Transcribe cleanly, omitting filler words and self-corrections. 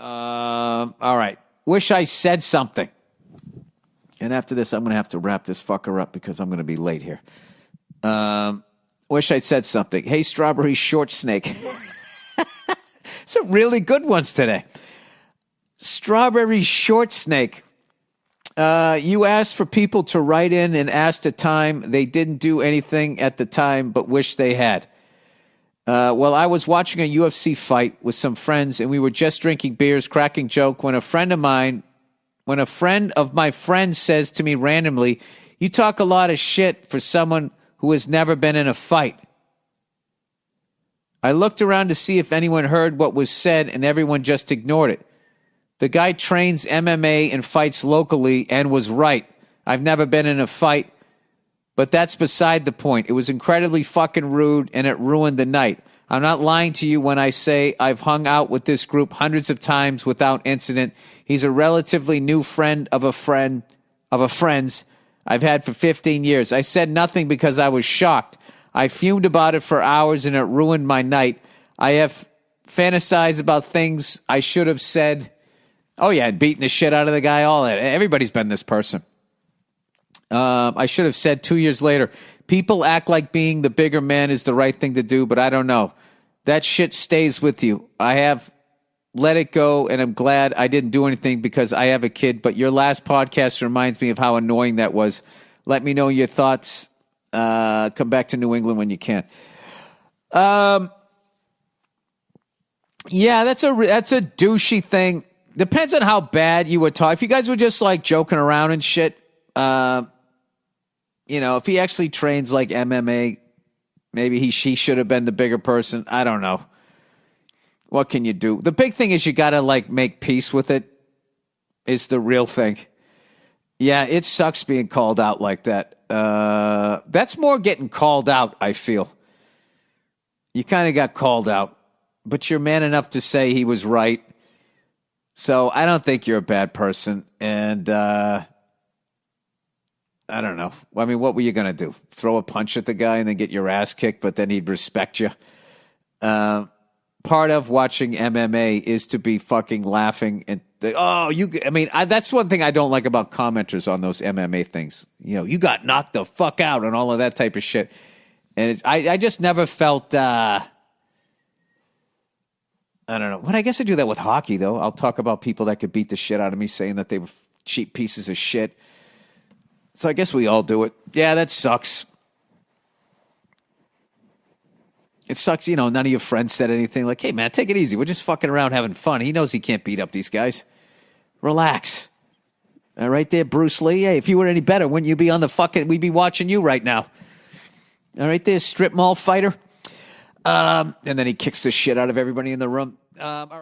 All right. Wish I said something. And after this, I'm going to have to wrap this fucker up because I'm going to be late here. Wish I said something. Hey, Strawberry Short Snake. Some really good ones today. Strawberry Short Snake. You asked for people to write in and asked a time. They didn't do anything at the time, but wish they had. Well, I was watching a UFC fight with some friends, and we were just drinking beers, cracking joke, when a friend of my friend says to me randomly, "You talk a lot of shit for someone who has never been in a fight." I looked around to see if anyone heard what was said, and everyone just ignored it. The guy trains MMA and fights locally and was right. I've never been in a fight, but that's beside the point. It was incredibly fucking rude, and it ruined the night. I'm not lying to you when I say I've hung out with this group hundreds of times without incident. He's a relatively new friend of a friend's I've had for 15 years. I said nothing because I was shocked. I fumed about it for hours, and it ruined my night. I have fantasized about things I should have said. Oh, yeah, beating the shit out of the guy, all that. Everybody's been this person. I should have said 2 years later, people act like being the bigger man is the right thing to do, but I don't know. That shit stays with you. I have let it go, and I'm glad I didn't do anything because I have a kid, but your last podcast reminds me of how annoying that was. Let me know your thoughts. Come back to New England when you can. Yeah, that's a douchey thing. Depends on how bad you would talk. If you guys were just like joking around and shit, if he actually trains like MMA, maybe he should have been the bigger person. I don't know. What can you do? The big thing is you got to like make peace with it. Is the real thing. Yeah, it sucks being called out like that. That's more getting called out, I feel. You kind of got called out, but you're man enough to say he was right. So I don't think you're a bad person. And I don't know. I mean, what were you going to do? Throw a punch at the guy and then get your ass kicked, but then he'd respect you? Part of watching MMA is to be fucking laughing and that's one thing I don't like about commenters on those MMA things. You got knocked the fuck out and all of that type of shit. And I just never felt, I don't know. But I guess I do that with hockey, though. I'll talk about people that could beat the shit out of me saying that they were cheap pieces of shit. So I guess we all do it. Yeah, that sucks. It sucks, none of your friends said anything like, "Hey, man, take it easy. We're just fucking around having fun." He knows he can't beat up these guys. Relax. All right there, Bruce Lee. Hey, if you were any better, wouldn't you be on the fucking... We'd be watching you right now. All right there, strip mall fighter. And then he kicks the shit out of everybody in the room. All right.